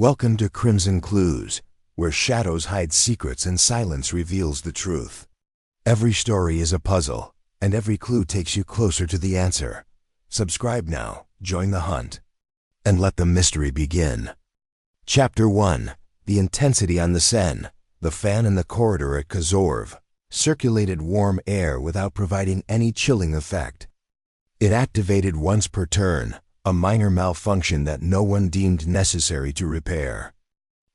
Welcome to Crimson Clues, where shadows hide secrets and silence reveals the truth. Every story is a puzzle, and every clue takes you closer to the answer. Subscribe now, join the hunt, and let the mystery begin. Chapter 1. The intensity on the Seine. The fan in the corridor at Kazorv circulated warm air without providing any chilling effect. It activated once per turn, a minor malfunction that no one deemed necessary to repair.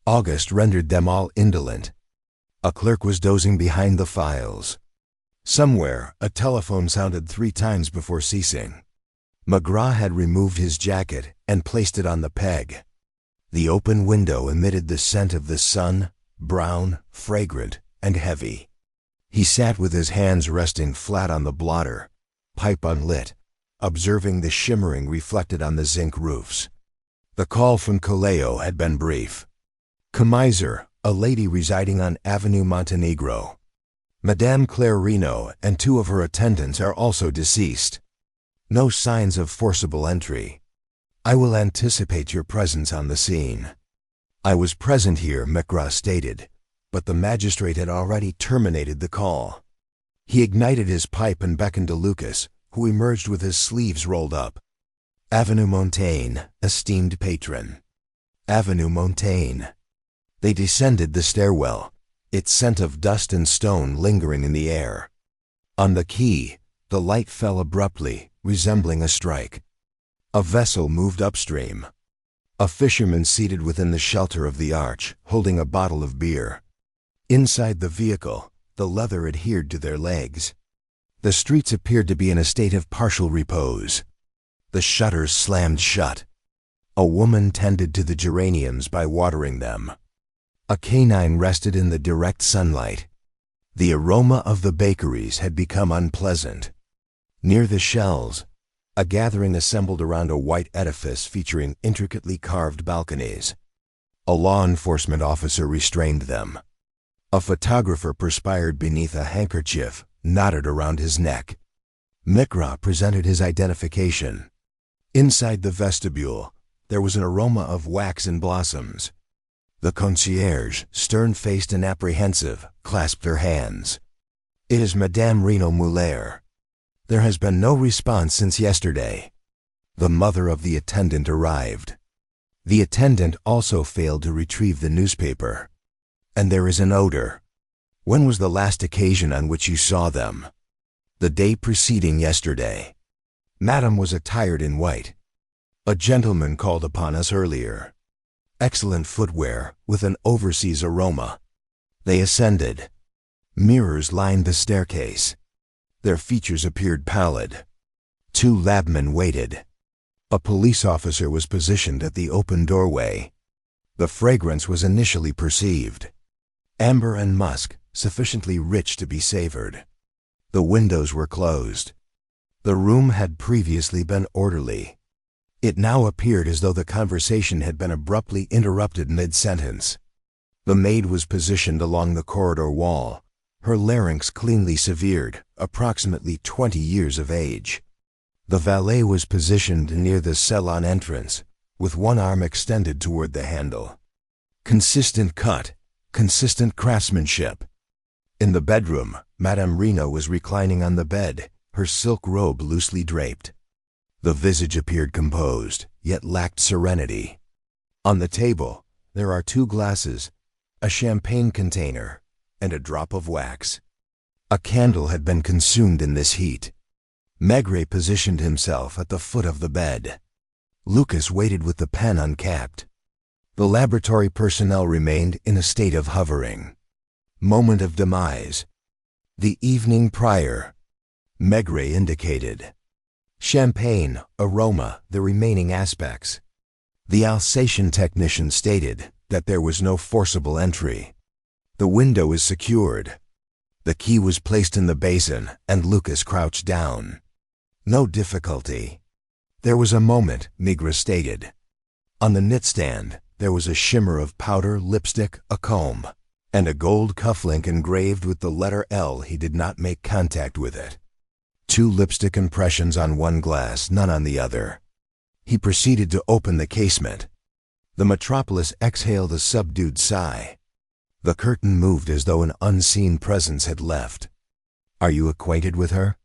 August rendered them all indolent. A clerk was dozing behind the files. Somewhere, a telephone sounded 3 times before ceasing. Maigret had removed his jacket and placed it on the peg. The open window emitted the scent of the sun, brown, fragrant, and heavy. He sat with his hands resting flat on the blotter, pipe unlit, observing the shimmering reflected on the zinc roofs. The call from Kaleo had been brief. Camiser, a lady residing on Avenue Montenegro. Madame Claire Reno and 2 of her attendants are also deceased. No signs of forcible entry. I will anticipate your presence on the scene. I was present here, Maigret stated, but the magistrate had already terminated the call. He ignited his pipe and beckoned to Lucas, who emerged with his sleeves rolled up. Avenue Montaigne, esteemed patron. Avenue Montaigne. They descended the stairwell, its scent of dust and stone lingering in the air. On the quay, the light fell abruptly, resembling a strike. A vessel moved upstream. A fisherman seated within the shelter of the arch, holding a bottle of beer. Inside the vehicle, the leather adhered to their legs. The streets appeared to be in a state of partial repose. The shutters slammed shut. A woman tended to the geraniums by watering them. A canine rested in the direct sunlight. The aroma of the bakeries had become unpleasant. Near the shells, a gathering assembled around a white edifice featuring intricately carved balconies. A law enforcement officer restrained them. A photographer perspired beneath a handkerchief knotted around his neck. Maigret presented his identification. Inside the vestibule, there was an aroma of wax and blossoms. The concierge, stern-faced and apprehensive, clasped her hands. "It is Madame Reno Muller. There has been no response since yesterday." The mother of the attendant arrived. The attendant also failed to retrieve the newspaper. "And there is an odor. When was the last occasion on which you saw them?" "The day preceding yesterday. Madame was attired in white. A gentleman called upon us earlier. Excellent footwear, with an overseas aroma." They ascended. Mirrors lined the staircase. Their features appeared pallid. 2 labmen waited. A police officer was positioned at the open doorway. The fragrance was initially perceived. Amber and musk, sufficiently rich to be savored. The windows were closed. The room had previously been orderly. It now appeared as though the conversation had been abruptly interrupted mid-sentence. The maid was positioned along the corridor wall, her larynx cleanly severed, approximately 20 years of age. The valet was positioned near the salon entrance, with one arm extended toward the handle. Consistent cut, consistent craftsmanship. In the bedroom, Madame Reno was reclining on the bed, her silk robe loosely draped. The visage appeared composed, yet lacked serenity. On the table, there are 2 glasses, a champagne container, and a drop of wax. A candle had been consumed in this heat. Maigret positioned himself at the foot of the bed. Lucas waited with the pen uncapped. The laboratory personnel remained in a state of hovering. Moment of demise. The evening prior. Maigret indicated. Champagne, aroma, the remaining aspects. The Alsatian technician stated that there was no forcible entry. The window is secured. The key was placed in the basin, and Lucas crouched down. No difficulty. There was a moment, Maigret stated. On the knitstand, there was a shimmer of powder, lipstick, a comb, and a gold cufflink engraved with the letter L. He did not make contact with it. 2 lipstick impressions on one glass, none on the other. He proceeded to open the casement. The metropolis exhaled a subdued sigh. The curtain moved as though an unseen presence had left. "Are you acquainted with her?"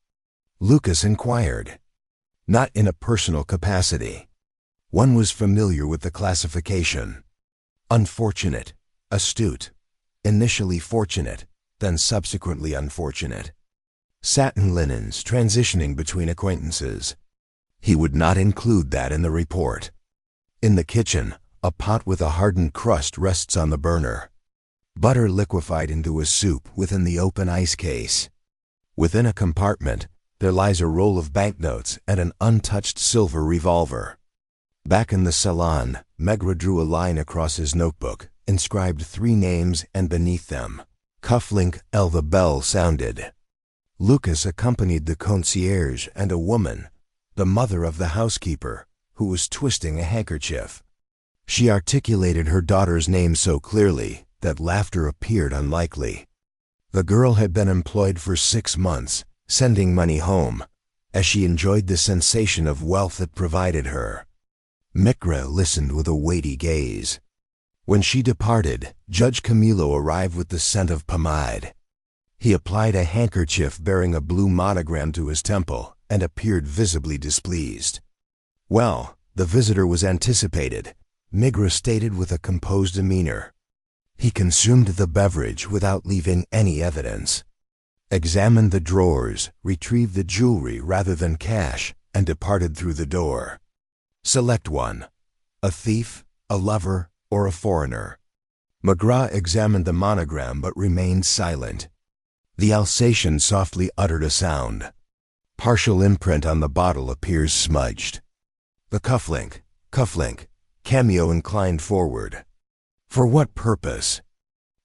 Lucas inquired. "Not in a personal capacity." One was familiar with the classification. Unfortunate, astute, initially fortunate, then subsequently unfortunate. Satin linens transitioning between acquaintances. He would not include that in the report. In the kitchen, a pot with a hardened crust rests on the burner. Butter liquefied into a soup within the open ice case. Within a compartment, there lies a roll of banknotes and an untouched silver revolver. Back in the salon, Maigret drew a line across his notebook, inscribed 3 names, and beneath them, "Cufflink L." The bell sounded. Lucas accompanied the concierge and a woman, the mother of the housekeeper, who was twisting a handkerchief. She articulated her daughter's name so clearly that laughter appeared unlikely. The girl had been employed for 6 months, sending money home, as she enjoyed the sensation of wealth it provided her. Maigret listened with a weighty gaze. When she departed, Judge Camillo arrived with the scent of pomade. He applied a handkerchief bearing a blue monogram to his temple and appeared visibly displeased. "Well, the visitor was anticipated," Maigret stated with a composed demeanor. He consumed the beverage without leaving any evidence, examined the drawers, retrieved the jewelry rather than cash, and departed through the door. "Select one. A thief, a lover, or a foreigner." Maigret examined the monogram but remained silent. The Alsatian softly uttered a sound. Partial imprint on the bottle appears smudged. "The cufflink. Cameo inclined forward. "For what purpose?"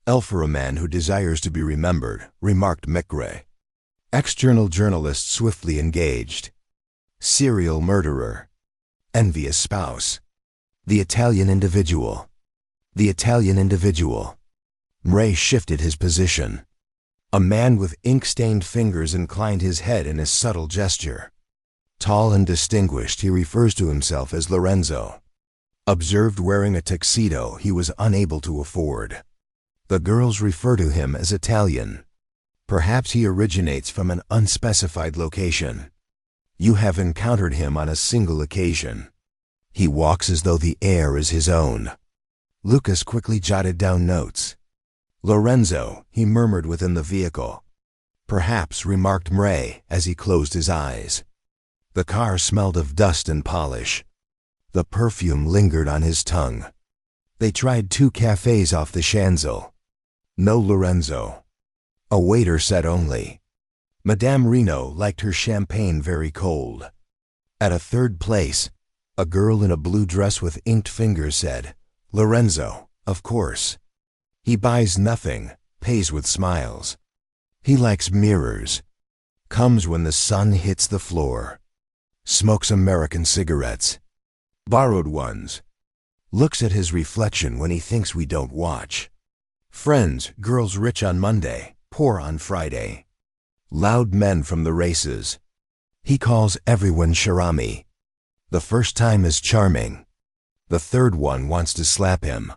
"L for a man who desires to be remembered," remarked Maigret. External journalist swiftly engaged. "Serial murderer." "Envious spouse." The Italian individual." Mray shifted his position. A man with ink-stained fingers inclined his head in a subtle gesture. Tall and distinguished, he refers to himself as Lorenzo. Observed wearing a tuxedo he was unable to afford. The girls refer to him as Italian. Perhaps he originates from an unspecified location. You have encountered him on a single occasion. He walks as though the air is his own. Lucas quickly jotted down notes. "Lorenzo," he murmured within the vehicle. "Perhaps," remarked Mray as he closed his eyes. The car smelled of dust and polish. The perfume lingered on his tongue. They tried 2 cafés off the Shanzel. No Lorenzo. A waiter said only, Madame Reno liked her champagne very cold. At a third place, a girl in a blue dress with inked fingers said, "Lorenzo, of course. He buys nothing, pays with smiles. He likes mirrors. Comes when the sun hits the floor. Smokes American cigarettes. Borrowed ones. Looks at his reflection when he thinks we don't watch. Friends, girls rich on Monday, poor on Friday. Loud men from the races. He calls everyone Sharami. The first time is charming. The third one wants to slap him.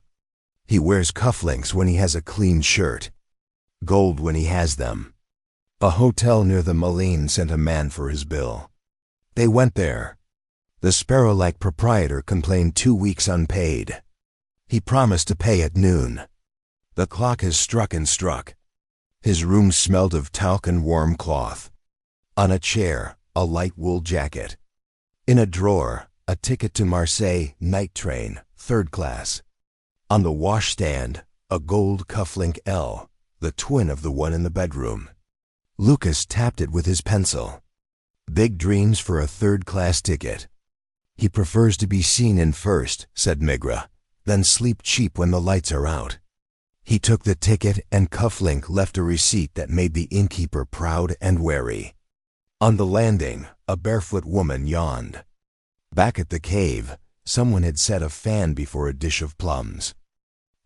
He wears cufflinks when he has a clean shirt. Gold when he has them." A hotel near the Malines sent a man for his bill. They went there. The sparrow-like proprietor complained 2 weeks unpaid. He promised to pay at noon. The clock has struck and struck. His room smelled of talc and warm cloth. On a chair, a light wool jacket. In a drawer, a ticket to Marseille night train, 3rd class. On the washstand, a gold cufflink L, the twin of the one in the bedroom. Lucas tapped it with his pencil. "Big dreams for a 3rd-class ticket." "He prefers to be seen in first," said Maigret, "then sleep cheap when the lights are out." He took the ticket, and cufflink left a receipt that made the innkeeper proud and wary. On the landing, a barefoot woman yawned. Back at the cave, someone had set a fan before a dish of plums.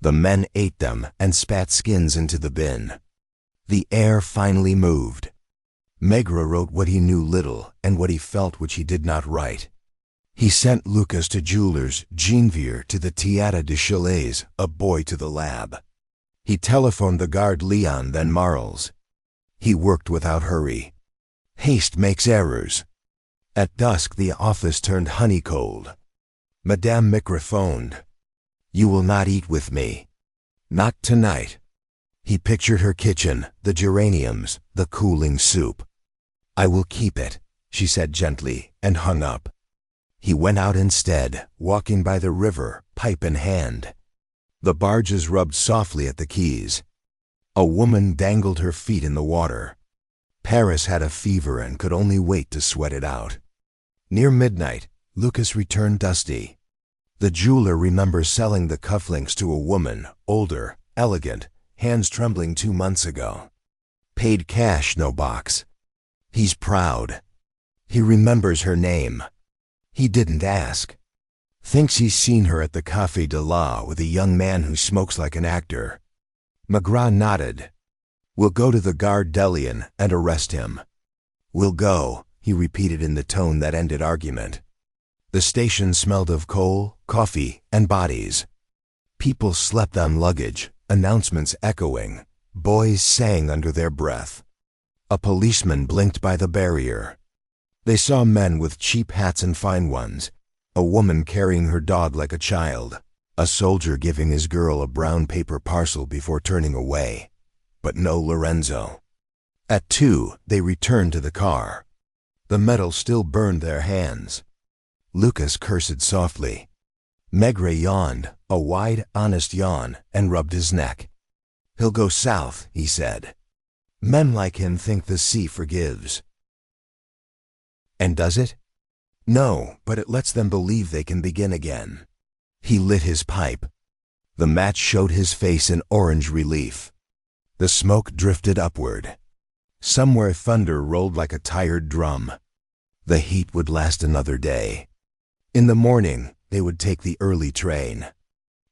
The men ate them and spat skins into the bin. The air finally moved. Maigret wrote what he knew little and what he felt which he did not write. He sent Lucas to jewelers, Genevere to the Théâtre de Chalets, a boy to the lab. He telephoned the guard Leon, then Marles. He worked without hurry. Haste makes errors. At dusk the office turned honey-cold. Madame Micre phoned. "You will not eat with me." "Not tonight." He pictured her kitchen, the geraniums, the cooling soup. "I will keep it," she said gently, and hung up. He went out instead, walking by the river, pipe in hand. The barges rubbed softly at the quays. A woman dangled her feet in the water. Paris had a fever and could only wait to sweat it out. Near midnight, Lucas returned dusty. The jeweler remembers selling the cufflinks to a woman, older, elegant, hands trembling 2 months ago. Paid cash, no box. He's proud. He remembers her name. He didn't ask. Thinks he's seen her at the Café de la with a young man who smokes like an actor. Maigret nodded. "We'll go to the Gare d'Lyon and arrest him." "We'll go," he repeated in the tone that ended argument. The station smelled of coal, coffee, and bodies. People slept on luggage, announcements echoing. Boys sang under their breath. A policeman blinked by the barrier. They saw men with cheap hats and fine ones, a woman carrying her dog like a child, a soldier giving his girl a brown paper parcel before turning away. But no Lorenzo. At 2, they returned to the car. The metal still burned their hands. Lucas cursed softly. Maigret yawned, a wide, honest yawn, and rubbed his neck. "He'll go south," he said. "Men like him think the sea forgives." And does it? No, but it lets them believe they can begin again. He lit his pipe. The match showed his face in orange relief. The smoke drifted upward. Somewhere thunder rolled like a tired drum. The heat would last another day. In the morning, they would take the early train.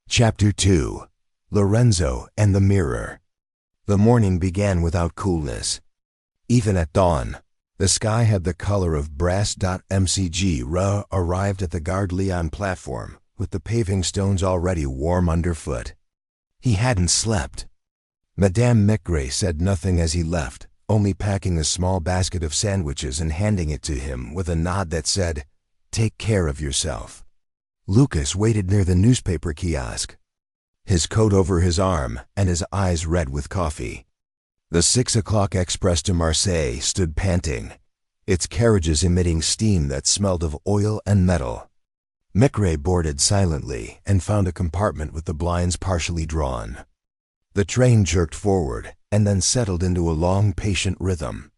Chapter 2. Lorenzo and the Mirror. The morning began without coolness. Even at dawn, the sky had the color of brass. Mcg Rue arrived at the Gare de Lyon platform, with the paving stones already warm underfoot. He hadn't slept. Madame Micre said nothing as he left, only packing a small basket of sandwiches and handing it to him with a nod that said, "Take care of yourself." Lucas waited near the newspaper kiosk, his coat over his arm and his eyes red with coffee. The 6 o'clock express to Marseille stood panting, its carriages emitting steam that smelled of oil and metal. Micre boarded silently and found a compartment with the blinds partially drawn. The train jerked forward and then settled into a long, patient rhythm.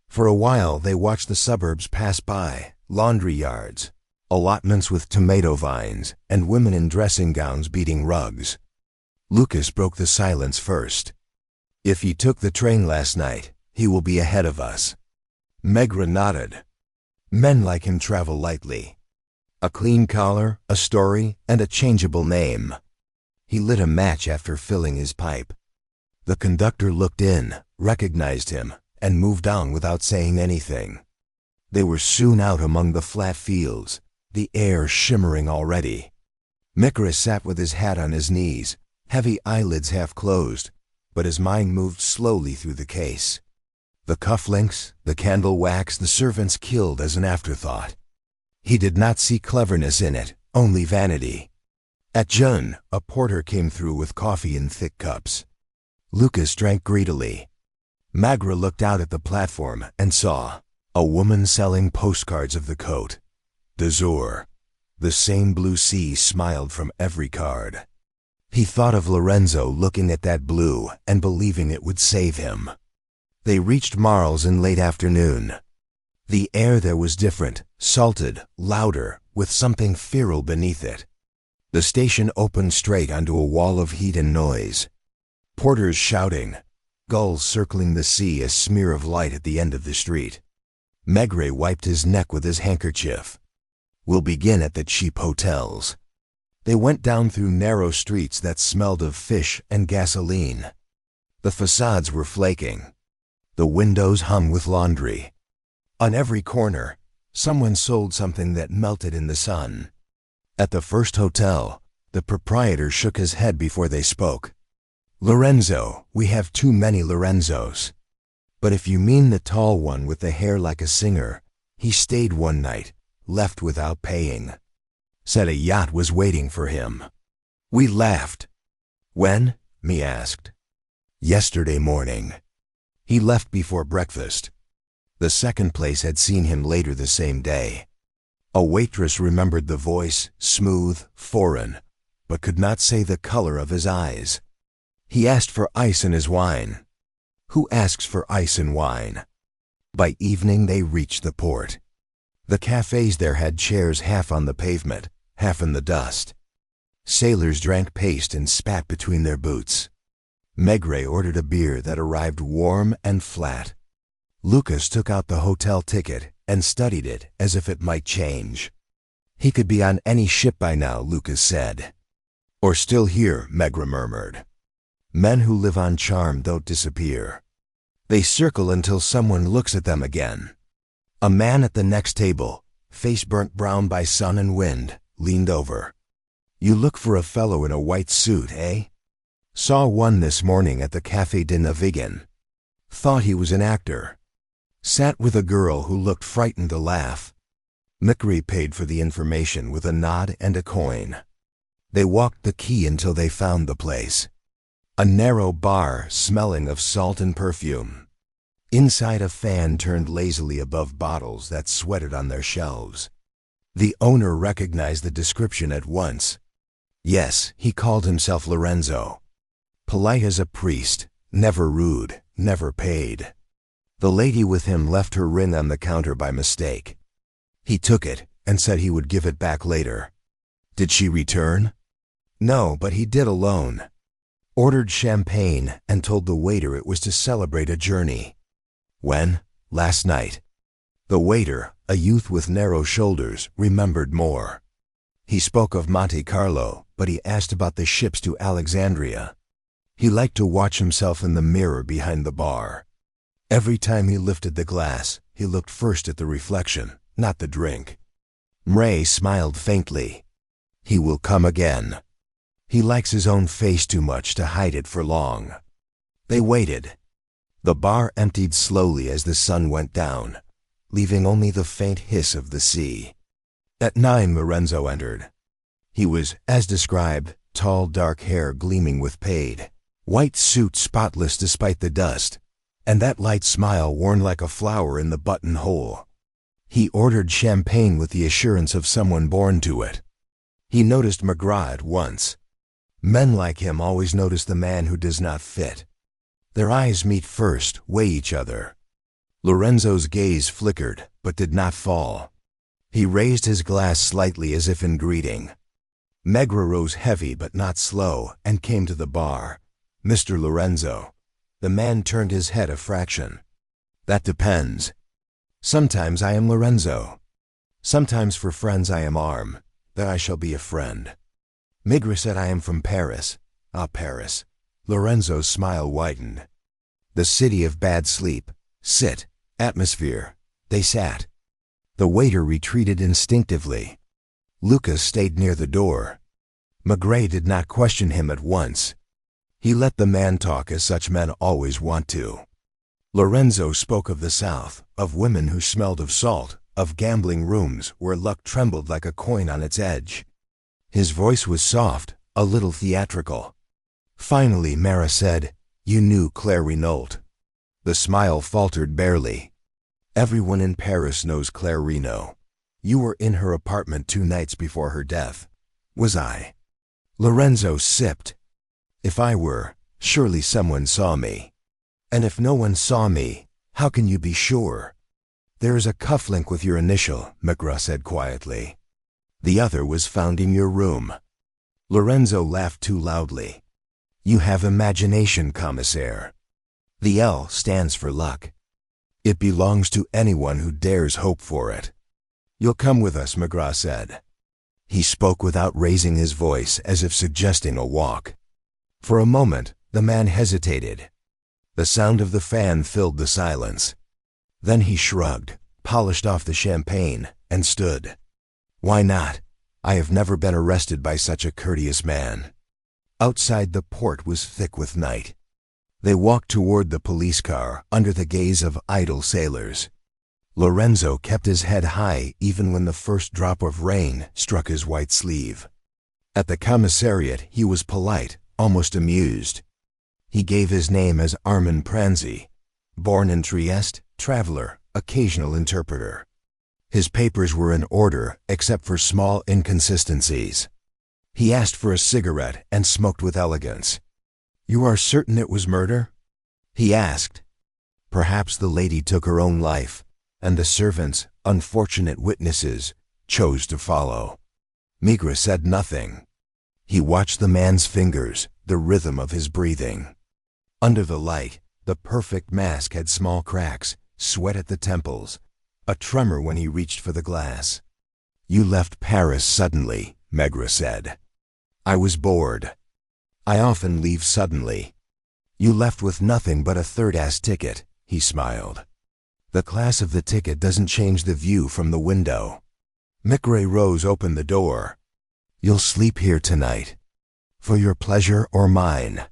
For a while they watched the suburbs pass by, laundry yards, allotments with tomato vines, and women in dressing gowns beating rugs. Lucas broke the silence first. "If he took the train last night, he will be ahead of us." Maigret nodded. Men like him travel lightly. A clean collar, a story, and a changeable name. He lit a match after filling his pipe. The conductor looked in, recognized him, and moved on without saying anything. They were soon out among the flat fields, the air shimmering already. Micre sat with his hat on his knees, heavy eyelids half closed, but his mind moved slowly through the case. The cufflinks, the candle wax, the servants killed as an afterthought. He did not see cleverness in it, only vanity. At Jeune, a porter came through with coffee in thick cups. Lucas drank greedily. Maigret looked out at the platform and saw a woman selling postcards of the Côte d'Azur. The same blue sea smiled from every card. He thought of Lorenzo looking at that blue and believing it would save him. They reached Marles in late afternoon. The air there was different, salted, louder, with something feral beneath it. The station opened straight onto a wall of heat and noise. Porters shouting, gulls circling the sea, a smear of light at the end of the street. Maigret wiped his neck with his handkerchief. "We'll begin at the cheap hotels." They went down through narrow streets that smelled of fish and gasoline. The facades were flaking. The windows hung with laundry. On every corner, Someone sold something that melted in the sun. At the first hotel, the proprietor shook his head before they spoke. Lorenzo, we have too many Lorenzos. But if you mean the tall one with the hair like a singer, he stayed one night, left without paying. Said a yacht was waiting for him. We laughed. When? Me asked. Yesterday morning. He left before breakfast. The second place had seen him later the same day. A waitress remembered the voice, smooth, foreign, but could not say the color of his eyes. He asked for ice in his wine. Who asks for ice in wine? By evening they reached the port. The cafés there had chairs half on the pavement, half in the dust. Sailors drank paste and spat between their boots. Maigret ordered a beer that arrived warm and flat. Lucas took out the hotel ticket and studied it as if it might change. He could be on any ship by now, Lucas said. Or still here, Maigret murmured. Men who live on charm don't disappear. They circle until someone looks at them again. A man at the next table, face burnt brown by sun and wind, leaned over. You look for a fellow in a white suit, eh? Saw one this morning at the Café de Naviguen. Thought he was an actor. Sat with a girl who looked frightened to laugh. Maigret paid for the information with a nod and a coin. They walked the quay until they found the place. A narrow bar smelling of salt and perfume. Inside a fan turned lazily above bottles that sweated on their shelves. The owner recognized the description at once. Yes, he called himself Lorenzo. Polite as a priest, never rude, never paid. The lady with him left her ring on the counter by mistake. He took it and said he would give it back later. Did she return? No, but he did alone. Ordered champagne and told the waiter it was to celebrate a journey. When? Last night. The waiter, a youth with narrow shoulders, remembered more. He spoke of Monte Carlo, but he asked about the ships to Alexandria. He liked to watch himself in the mirror behind the bar. Every time he lifted the glass, he looked first at the reflection, not the drink. Mray smiled faintly. He will come again. He likes his own face too much to hide it for long. They waited. The bar emptied slowly as the sun went down, leaving only the faint hiss of the sea. At 9 Lorenzo entered. He was, as described, tall dark hair gleaming with paid, white suit spotless despite the dust, and that light smile worn like a flower in the buttonhole. He ordered champagne with the assurance of someone born to it. He noticed Maigret at once. Men like him always notice the man who does not fit. Their eyes meet first, weigh each other. Lorenzo's gaze flickered, but did not fall. He raised his glass slightly as if in greeting. Maigret rose heavy but not slow and came to the bar. Mr. Lorenzo. The man turned his head a fraction. That depends. Sometimes I am Lorenzo. Sometimes for friends I am Arm. Then I shall be a friend. Maigret said I am from Paris. Ah, Paris. Lorenzo's smile widened. The city of bad sleep. Sit. Atmosphere. They sat. The waiter retreated instinctively. Lucas stayed near the door. Maigret did not question him at once. He let the man talk as such men always want to. Lorenzo spoke of the South, of women who smelled of salt, of gambling rooms where luck trembled like a coin on its edge. His voice was soft, a little theatrical. Finally, Mara said, "You knew Claire Renault." The smile faltered barely. "Everyone in Paris knows Claire Renault. You were in her apartment 2 nights before her death." "Was I?" Lorenzo sipped. "If I were, surely someone saw me. And if no one saw me, how can you be sure?" "There is a cufflink with your initial," Maigret said quietly. "The other was found in your room." Lorenzo laughed too loudly. "You have imagination, commissaire. The L stands for luck. It belongs to anyone who dares hope for it." "You'll come with us," Maigret said. He spoke without raising his voice, as if suggesting a walk. For a moment, the man hesitated. The sound of the fan filled the silence. Then he shrugged, polished off the champagne, and stood. Why not? I have never been arrested by such a courteous man. Outside the port was thick with night. They walked toward the police car under the gaze of idle sailors. Lorenzo kept his head high even when the first drop of rain struck his white sleeve. At the commissariat he was polite, almost amused. He gave his name as Armand Pranzi, born in Trieste, traveler, occasional interpreter. His papers were in order except for small inconsistencies. He asked for a cigarette and smoked with elegance. "You are certain it was murder?" he asked. Perhaps the lady took her own life, and the servants, unfortunate witnesses, chose to follow. Maigret said nothing. He watched the man's fingers, the rhythm of his breathing. Under the light, the perfect mask had small cracks, sweat at the temples, a tremor when he reached for the glass. "You left Paris suddenly," Maigret said. "I was bored. I often leave suddenly." "You left with nothing but a third-class ticket," he smiled. "The class of the ticket doesn't change the view from the window." Maigret rose, opened the door. "You'll sleep here tonight. For your pleasure or mine?"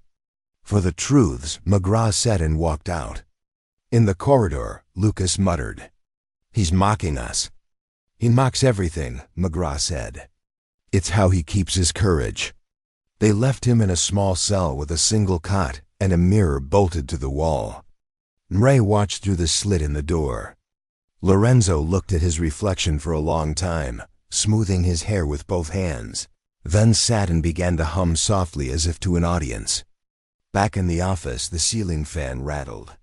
"For the truths," Maigret said and walked out. In the corridor, Lucas muttered, "He's mocking us." "He mocks everything," Maigret said. "It's how he keeps his courage." They left him in a small cell with a single cot and a mirror bolted to the wall. Maigret watched through the slit in the door. Lorenzo looked at his reflection for a long time, smoothing his hair with both hands, then sat and began to hum softly as if to an audience. Back in the office, the ceiling fan rattled.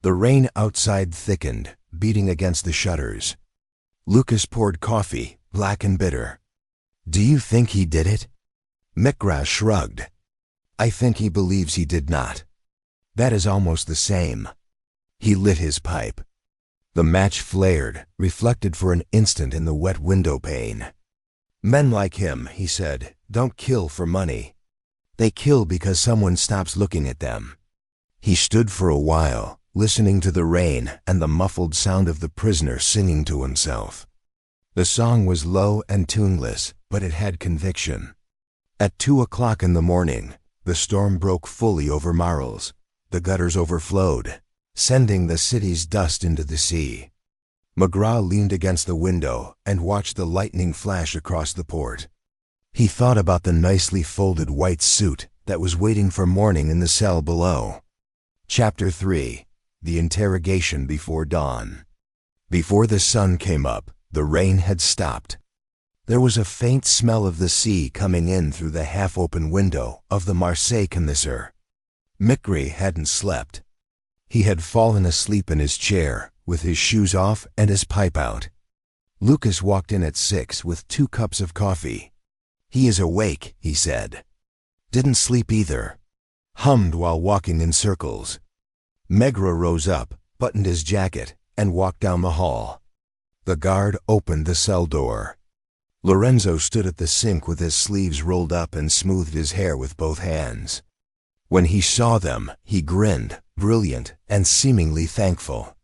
The rain outside thickened, beating against the shutters. Lucas poured coffee, black and bitter. "Do you think he did it?" Maigret shrugged. "I think he believes he did not. That is almost the same." He lit his pipe. The match flared, reflected for an instant in the wet window pane. "Men like him," he said, "don't kill for money. They kill because someone stops looking at them." He stood for a while, listening to the rain and the muffled sound of the prisoner singing to himself. The song was low and tuneless, but it had conviction. At 2 o'clock in the morning, the storm broke fully over Marles. The gutters overflowed, sending the city's dust into the sea. Maigret leaned against the window and watched the lightning flash across the port. He thought about the nicely folded white suit that was waiting for morning in the cell below. Chapter 3. The Interrogation Before Dawn. Before the sun came up, the rain had stopped. There was a faint smell of the sea coming in through the half-open window of the Marseille commissar. Maigret hadn't slept. He had fallen asleep in his chair, with his shoes off and his pipe out. Lucas walked in at 6 with 2 cups of coffee. "He is awake," he said. "Didn't sleep either." Hummed while walking in circles. Maigret rose up, buttoned his jacket, and walked down the hall. The guard opened the cell door. Lorenzo stood at the sink with his sleeves rolled up and smoothed his hair with both hands. When he saw them, he grinned, brilliant and seemingly thankful.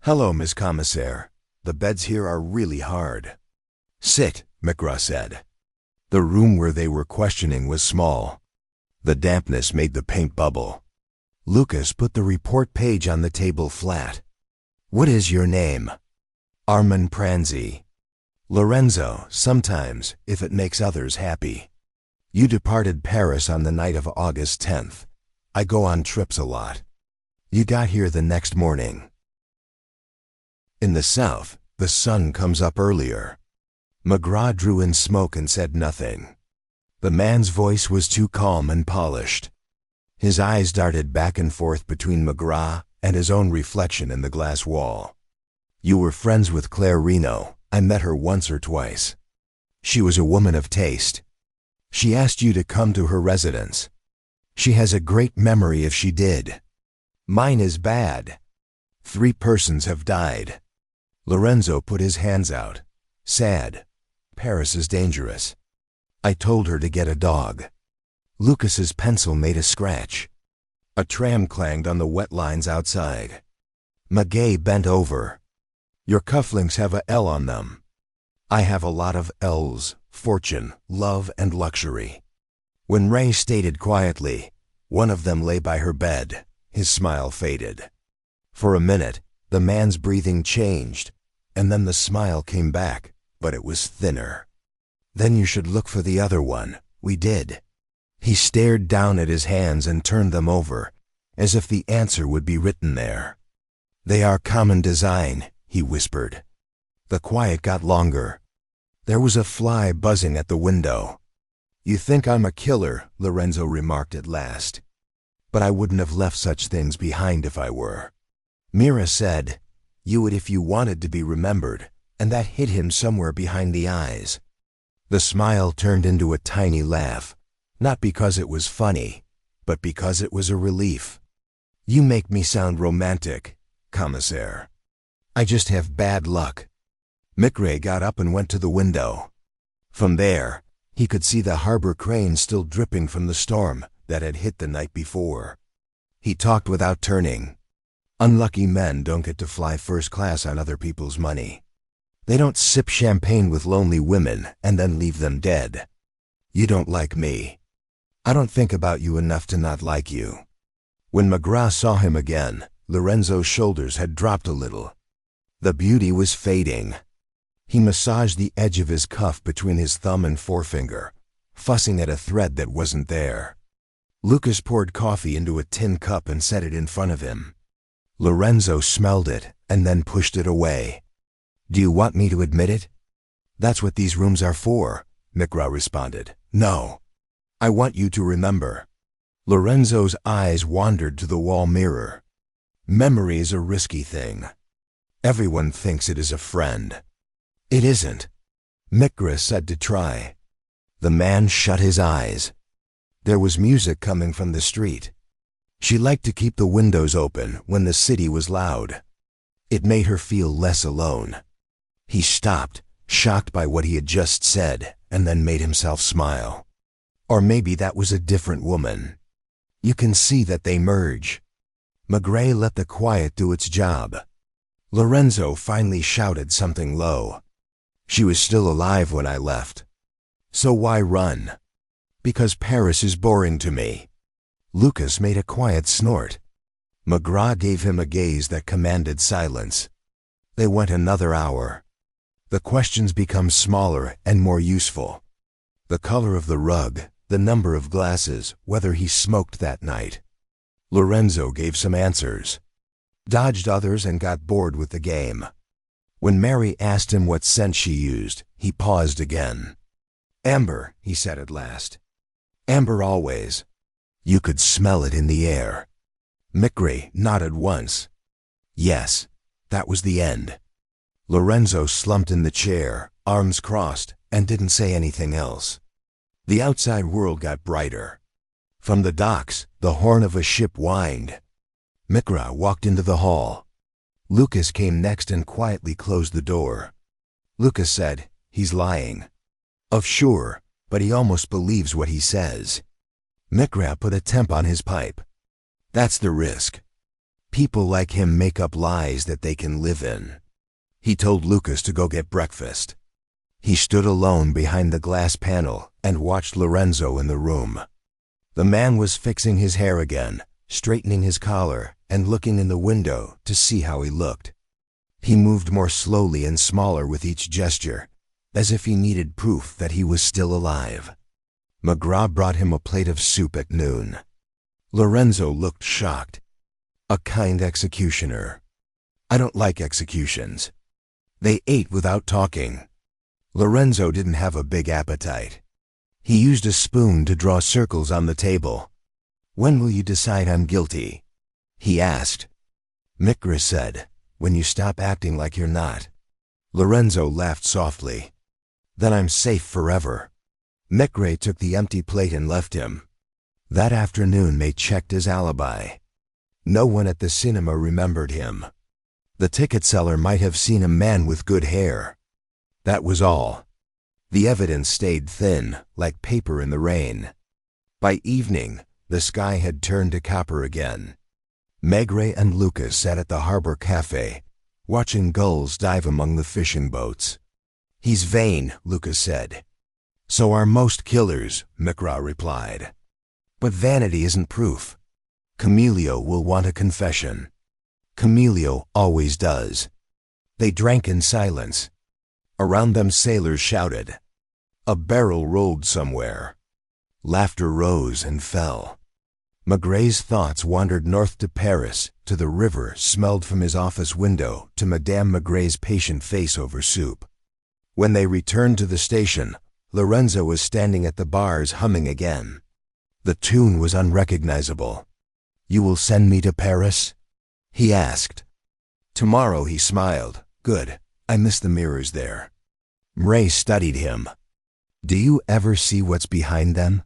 "Hello, Miss Commissaire. The beds here are really hard." "Sit," Maigret said. The room where they were questioning was small. The dampness made the paint bubble. Lucas put the report page on the table flat. "What is your name?" "Armand Pranzi." "Lorenzo, sometimes, if it makes others happy." "You departed Paris on the night of August 10th. I go on trips a lot. You got here the next morning." In the south, the sun comes up earlier. Maigret drew in smoke and said nothing. The man's voice was too calm and polished. His eyes darted back and forth between Maigret and his own reflection in the glass wall. "You were friends with Claire Reno. I met her once or twice. She was a woman of taste. She asked you to come to her residence. She has a great memory if she did. Mine is bad. 3 persons have died." Lorenzo put his hands out. "Sad. Paris is dangerous. I told her to get a dog." Lucas's pencil made a scratch. A tram clanged on the wet lines outside. Maigret bent over. "Your cufflinks have a L on them." I have a lot of L's, fortune, love, and luxury. When Ray stated quietly, one of them lay by her bed, his smile faded. For a minute, the man's breathing changed, and then the smile came back, but it was thinner. Then you should look for the other one. We did. He stared down at his hands and turned them over, as if the answer would be written there. They are common design, he whispered. The quiet got longer. There was a fly buzzing at the window. You think I'm a killer, Lorenzo remarked at last. But I wouldn't have left such things behind if I were. Mira said, you would if you wanted to be remembered, and that hit him somewhere behind the eyes. The smile turned into a tiny laugh, not because it was funny, but because it was a relief. You make me sound romantic, commissaire. I just have bad luck. McRae got up and went to the window. From there, he could see the harbor crane still dripping from the storm that had hit the night before. He talked without turning. Unlucky men don't get to fly first class on other people's money. They don't sip champagne with lonely women and then leave them dead. You don't like me. I don't think about you enough to not like you. When McGrath saw him again, Lorenzo's shoulders had dropped a little. The beauty was fading. He massaged the edge of his cuff between his thumb and forefinger, fussing at a thread that wasn't there. Lucas poured coffee into a tin cup and set it in front of him. Lorenzo smelled it and then pushed it away. Do you want me to admit it? That's what these rooms are for, McGrath responded. No. I want you to remember. Lorenzo's eyes wandered to the wall mirror. Memory is a risky thing. Everyone thinks it is a friend. It isn't. McGrath said to try. The man shut his eyes. There was music coming from the street. She liked to keep the windows open when the city was loud. It made her feel less alone. He stopped, shocked by what he had just said, and then made himself smile. Or maybe that was a different woman. You can see that they merge. McGrath let the quiet do its job. Lorenzo finally shouted something low. She was still alive when I left. So why run? Because Paris is boring to me. Lucas made a quiet snort. McGrath gave him a gaze that commanded silence. They went another hour. The questions become smaller and more useful. The color of the rug, the number of glasses, whether he smoked that night. Lorenzo gave some answers. Dodged others and got bored with the game. When Mary asked him what scent she used, he paused again. Amber, he said at last. Amber always. You could smell it in the air. McRae nodded once. Yes, that was the end. Lorenzo slumped in the chair, arms crossed, and didn't say anything else. The outside world got brighter. From the docks, the horn of a ship whined. McGrath walked into the hall. Lucas came next and quietly closed the door. Lucas said, he's lying. Of sure, but he almost believes what he says. McGrath put a temp on his pipe. That's the risk. People like him make up lies that they can live in. He told Lucas to go get breakfast. He stood alone behind the glass panel and watched Lorenzo in the room. The man was fixing his hair again, straightening his collar, and looking in the window to see how he looked. He moved more slowly and smaller with each gesture, as if he needed proof that he was still alive. McGrath brought him a plate of soup at noon. Lorenzo looked shocked. A kind executioner. I don't like executions. They ate without talking. Lorenzo didn't have a big appetite. He used a spoon to draw circles on the table. When will you decide I'm guilty? He asked. McGrath said, when you stop acting like you're not. Lorenzo laughed softly. Then I'm safe forever. McGrath took the empty plate and left him. That afternoon they checked his alibi. No one at the cinema remembered him. The ticket seller might have seen a man with good hair. That was all. The evidence stayed thin, like paper in the rain. By evening, the sky had turned to copper again. Maigret and Lucas sat at the harbor cafe, watching gulls dive among the fishing boats. He's vain, Lucas said. So are most killers, Maigret replied. But vanity isn't proof. Camillo will want a confession. Camillo always does. They drank in silence. Around them sailors shouted. A barrel rolled somewhere. Laughter rose and fell. Maigret's thoughts wandered north to Paris, to the river smelled from his office window, to Madame Maigret's patient face over soup. When they returned to the station, Lorenzo was standing at the bars humming again. The tune was unrecognizable. You will send me to Paris? He asked. Tomorrow, he smiled. Good. I miss the mirrors there. Ray studied him. Do you ever see what's behind them?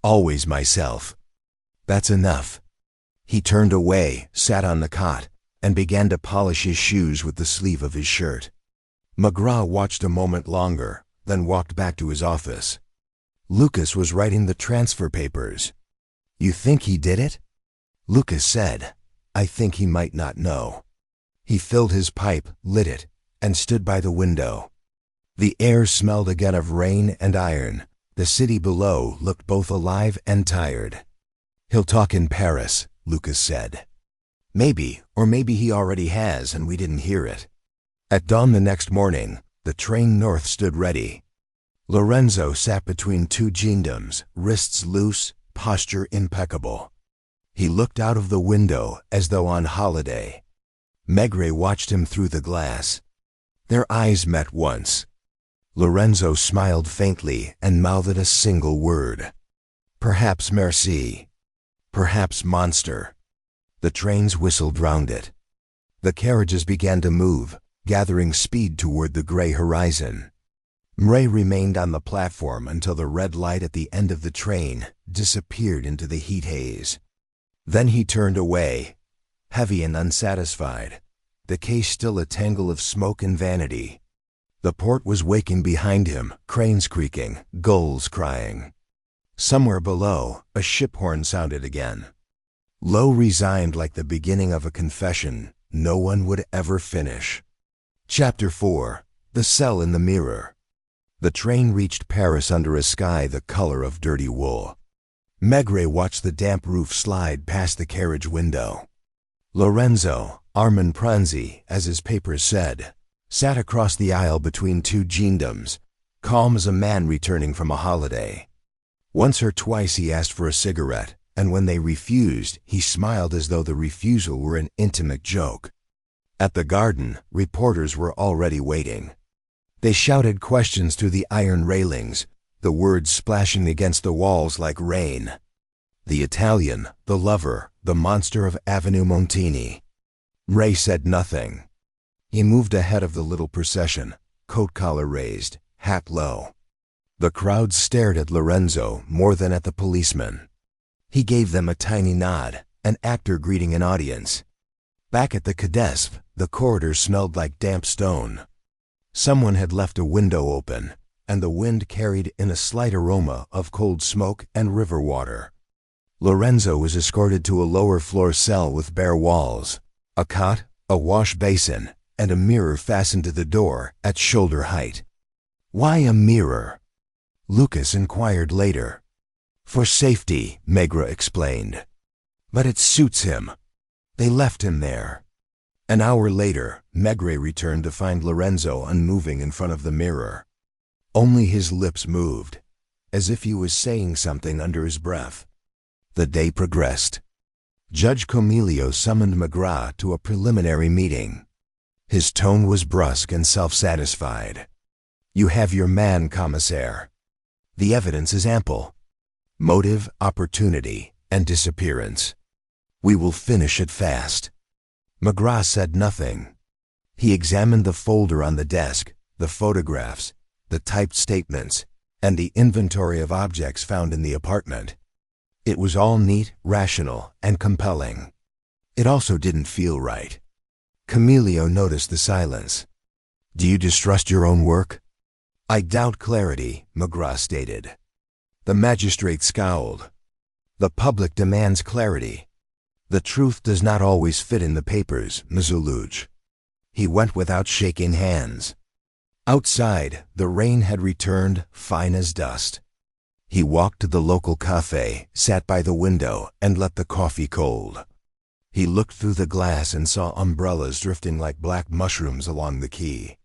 Always myself. That's enough. He turned away, sat on the cot, and began to polish his shoes with the sleeve of his shirt. Maigret watched a moment longer, then walked back to his office. Lucas was writing the transfer papers. You think he did it? Lucas said. I think he might not know. He filled his pipe, lit it, and stood by the window. The air smelled again of rain and iron. The city below looked both alive and tired. He'll talk in Paris, Lucas said. Maybe, or maybe he already has and we didn't hear it. At dawn the next morning, the train north stood ready. Lorenzo sat between two gendarmes, wrists loose, posture impeccable. He looked out of the window as though on holiday. Maigret watched him through the glass. Their eyes met once. Lorenzo smiled faintly and mouthed a single word. Perhaps merci. Perhaps monster. The trains whistled round it. The carriages began to move, gathering speed toward the gray horizon. Ray remained on the platform until the red light at the end of the train disappeared into the heat haze. Then he turned away, heavy and unsatisfied, the case still a tangle of smoke and vanity. The port was waking behind him, cranes creaking, gulls crying. Somewhere below, a ship horn sounded again. Low, resigned like the beginning of a confession no one would ever finish. Chapter 4. The Cell in the Mirror. The train reached Paris under a sky the color of dirty wool. Maigret watched the damp roof slide past the carriage window. Lorenzo, Armand Pranzi, as his papers said, sat across the aisle between two gendarmes, calm as a man returning from a holiday. Once or twice he asked for a cigarette, and when they refused, he smiled as though the refusal were an intimate joke. At the garden, reporters were already waiting. They shouted questions through the iron railings, the words splashing against the walls like rain. The Italian, the lover, the monster of Avenue Montaigne. Ray said nothing. He moved ahead of the little procession, coat collar raised, hat low. The crowd stared at Lorenzo more than at the policeman. He gave them a tiny nod, an actor greeting an audience. Back at the Cadesp, the corridor smelled like damp stone. Someone had left a window open, and the wind carried in a slight aroma of cold smoke and river water. Lorenzo was escorted to a lower-floor cell with bare walls, a cot, a wash basin, and a mirror fastened to the door at shoulder height. Why a mirror? Lucas inquired later. For safety, Maigret explained. But it suits him. They left him there. An hour later, Maigret returned to find Lorenzo unmoving in front of the mirror. Only his lips moved, as if he was saying something under his breath. The day progressed. Judge Camillo summoned Maigret to a preliminary meeting. His tone was brusque and self-satisfied. You have your man, commissaire. The evidence is ample. Motive, opportunity, and disappearance. We will finish it fast. Maigret said nothing. He examined the folder on the desk, the photographs, the typed statements, and the inventory of objects found in the apartment. It was all neat, rational, and compelling. It also didn't feel right. Camillo noticed the silence. Do you distrust your own work? I doubt clarity, Maigret stated. The magistrate scowled. The public demands clarity. The truth does not always fit in the papers, Monsieur Luge. He went without shaking hands. Outside, the rain had returned, fine as dust. He walked to the local café, sat by the window, and let the coffee cold. He looked through the glass and saw umbrellas drifting like black mushrooms along the quay.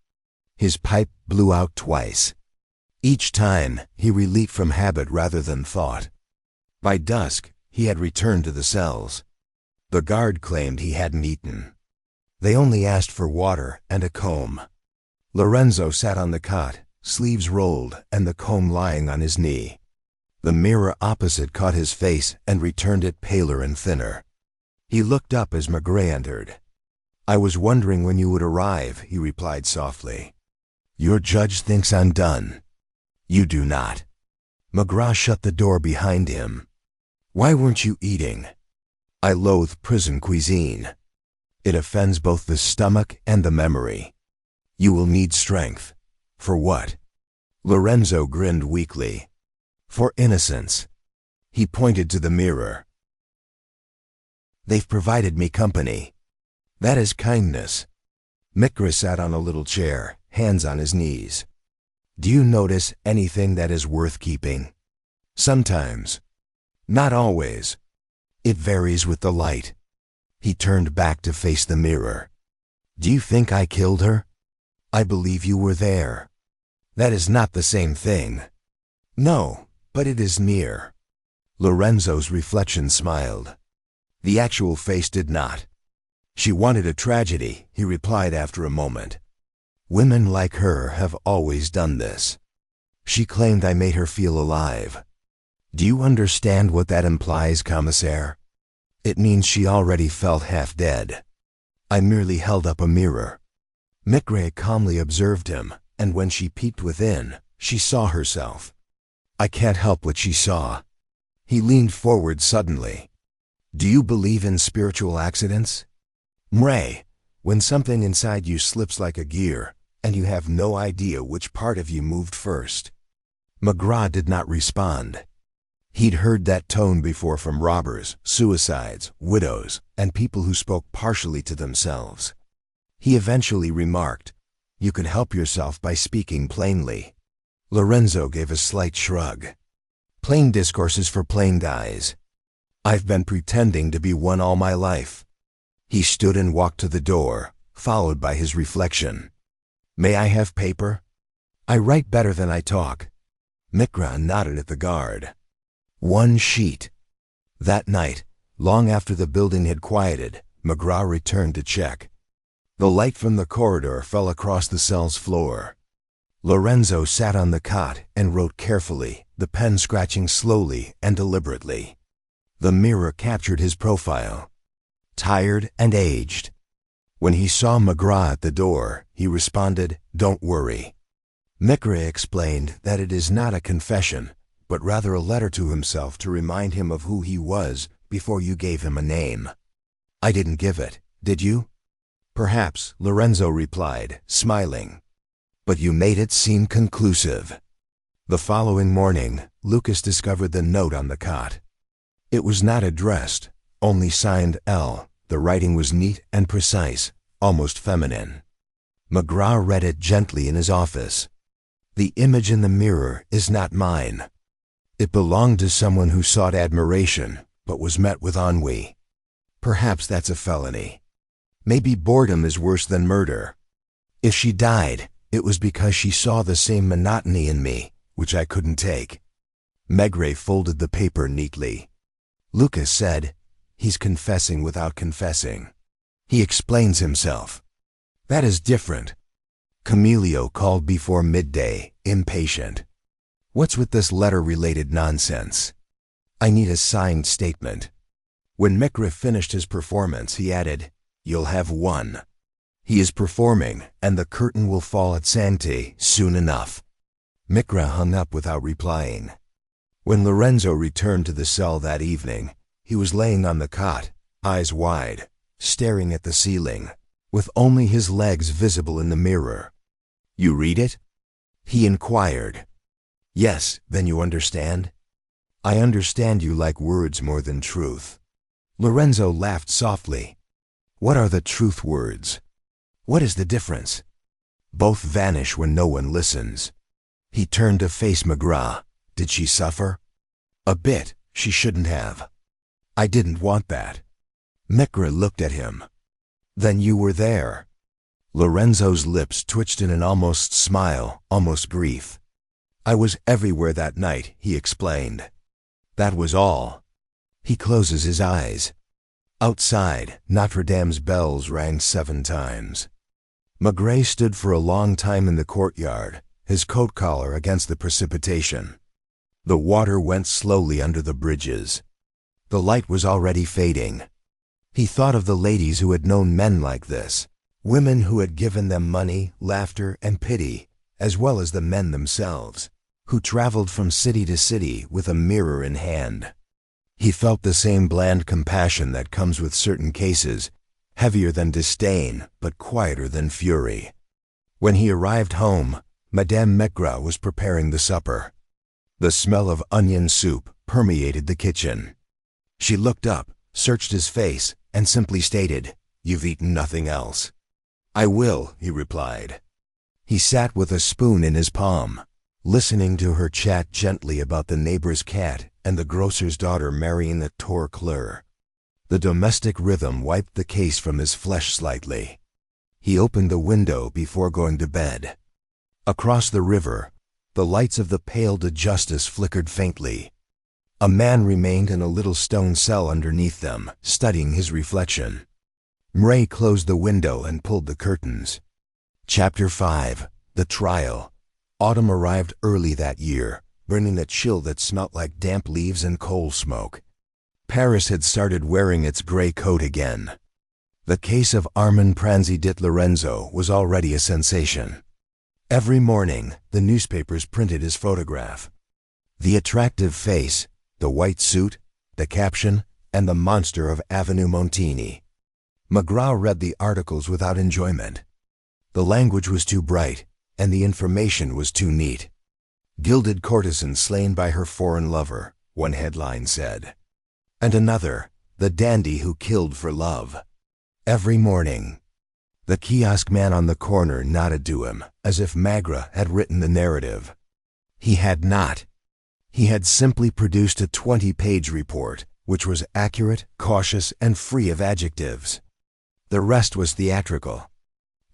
His pipe blew out twice. Each time, he relieved from habit rather than thought. By dusk, he had returned to the cells. The guard claimed he hadn't eaten. They only asked for water and a comb. Lorenzo sat on the cot, sleeves rolled and the comb lying on his knee. The mirror opposite caught his face and returned it paler and thinner. He looked up as Maigret entered. "I was wondering when you would arrive," he replied softly. "Your judge thinks I'm done." "You do not." Maigret shut the door behind him. "Why weren't you eating?" "I loathe prison cuisine. It offends both the stomach and the memory. You will need strength." "For what?" Lorenzo grinned weakly. "For innocence." He pointed to the mirror. "They've provided me company. That is kindness." Maigret sat on a little chair, hands on his knees. "Do you notice anything that is worth keeping?" "Sometimes. Not always. It varies with the light." He turned back to face the mirror. "Do you think I killed her?" "I believe you were there." "That is not the same thing." "No, but it is near." Lorenzo's reflection smiled. The actual face did not. "She wanted a tragedy," he replied after a moment. "Women like her have always done this. She claimed I made her feel alive. Do you understand what that implies, commissaire? It means she already felt half dead. I merely held up a mirror." Maigret calmly observed him, and when she peeked within, she saw herself. "I can't help what she saw." He leaned forward suddenly. "Do you believe in spiritual accidents?" "Mray, when something inside you slips like a gear, and you have no idea which part of you moved first." Maigret did not respond. He'd heard that tone before from robbers, suicides, widows, and people who spoke partially to themselves. He eventually remarked, "You can help yourself by speaking plainly." Lorenzo gave a slight shrug. "Plain discourses for plain guys. I've been pretending to be one all my life." He stood and walked to the door, followed by his reflection. "May I have paper? I write better than I talk." Maigret nodded at the guard. "One sheet." That night, long after the building had quieted, Maigret returned to check. The light from the corridor fell across the cell's floor. Lorenzo sat on the cot and wrote carefully, the pen scratching slowly and deliberately. The mirror captured his profile. Tired and aged. When he saw Maigret at the door, he responded, "Don't worry." Maigret explained that it is not a confession, but rather a letter to himself to remind him of who he was before you gave him a name. "I didn't give it, did you?" "Perhaps," Lorenzo replied, smiling. "But you made it seem conclusive." The following morning, Lucas discovered the note on the cot. It was not addressed, only signed L. The writing was neat and precise, almost feminine. Maigret read it gently in his office. "The image in the mirror is not mine. It belonged to someone who sought admiration, but was met with ennui. Perhaps that's a felony. Maybe boredom is worse than murder. If she died, it was because she saw the same monotony in me, which I couldn't take." Maigret folded the paper neatly. Lucas said, "He's confessing without confessing. He explains himself." "That is different." Camilio called before midday, impatient. "What's with this letter-related nonsense? I need a signed statement." When Maigret finished his performance, he added, "You'll have one. He is performing, and the curtain will fall at Sante soon enough." Maigret hung up without replying. When Lorenzo returned to the cell that evening, he was laying on the cot, eyes wide, staring at the ceiling, with only his legs visible in the mirror. "You read it?" he inquired. "Yes, then you understand?" "I understand you like words more than truth." Lorenzo laughed softly. "What are the truth words? What is the difference?" Both vanish when no one listens. He turned to face Maigret. Did she suffer? A bit. She shouldn't have. I didn't want that. Maigret looked at him. Then you were there. Lorenzo's lips twitched in an almost smile, almost grief. I was everywhere that night, he explained. That was all. He closes his eyes. Outside, Notre Dame's bells rang 7 times. Maigret stood for a long time in the courtyard, his coat collar against the precipitation. The water went slowly under the bridges. The light was already fading. He thought of the ladies who had known men like this, women who had given them money, laughter, and pity, as well as the men themselves, who traveled from city to city with a mirror in hand. He felt the same bland compassion that comes with certain cases, heavier than disdain, but quieter than fury. When he arrived home, Madame Maigret was preparing the supper. The smell of onion soup permeated the kitchen. She looked up, searched his face, and simply stated, "You've eaten nothing else." "I will," he replied. He sat with a spoon in his palm, listening to her chat gently about the neighbor's cat and the grocer's daughter marrying the Torcleur. The domestic rhythm wiped the case from his flesh slightly. He opened the window before going to bed. Across the river, the lights of the Pale de Justice flickered faintly. A man remained in a little stone cell underneath them, studying his reflection. Mray closed the window and pulled the curtains. Chapter 5. The Trial. Autumn arrived early that year, bringing a chill that smelt like damp leaves and coal smoke. Paris had started wearing its gray coat again. The case of Armand Pranzi dit Lorenzo was already a sensation. Every morning, the newspapers printed his photograph. The attractive face, the white suit, the caption, and the monster of Avenue Montaigne. Maigret read the articles without enjoyment. The language was too bright, and the information was too neat. "Gilded courtesan slain by her foreign lover," one headline said. And another, "The dandy who killed for love." Every morning. The kiosk man on the corner nodded to him, as if Maigret had written the narrative. He had not. He had simply produced a 20-page report, which was accurate, cautious, and free of adjectives. The rest was theatrical.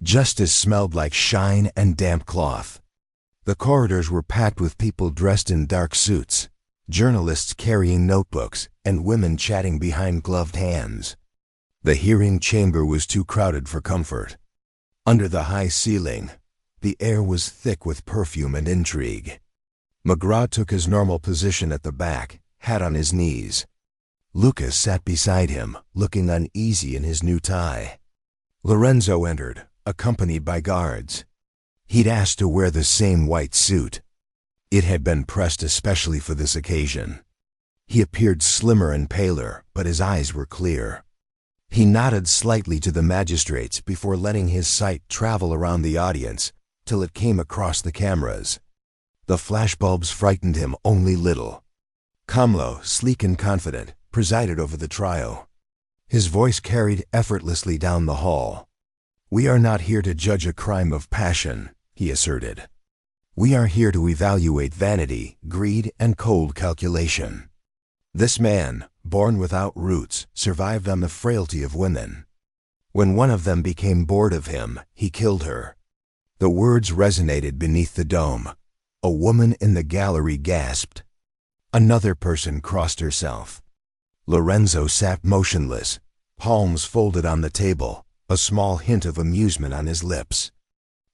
Justice smelled like shine and damp cloth. The corridors were packed with people dressed in dark suits, journalists carrying notebooks, and women chatting behind gloved hands. The hearing chamber was too crowded for comfort. Under the high ceiling, the air was thick with perfume and intrigue. Maigret took his normal position at the back, hat on his knees. Lucas sat beside him, looking uneasy in his new tie. Lorenzo entered, accompanied by guards. He'd asked to wear the same white suit. It had been pressed especially for this occasion. He appeared slimmer and paler, but his eyes were clear. He nodded slightly to the magistrates before letting his sight travel around the audience till it came across the cameras. The flashbulbs frightened him only little. Kamlo, sleek and confident, presided over the trial. His voice carried effortlessly down the hall. "We are not here to judge a crime of passion," he asserted. "We are here to evaluate vanity, greed, and cold calculation. This man, born without roots, survived on the frailty of women. When one of them became bored of him, he killed her." The words resonated beneath the dome. A woman in the gallery gasped. Another person crossed herself. Lorenzo sat motionless, palms folded on the table, a small hint of amusement on his lips.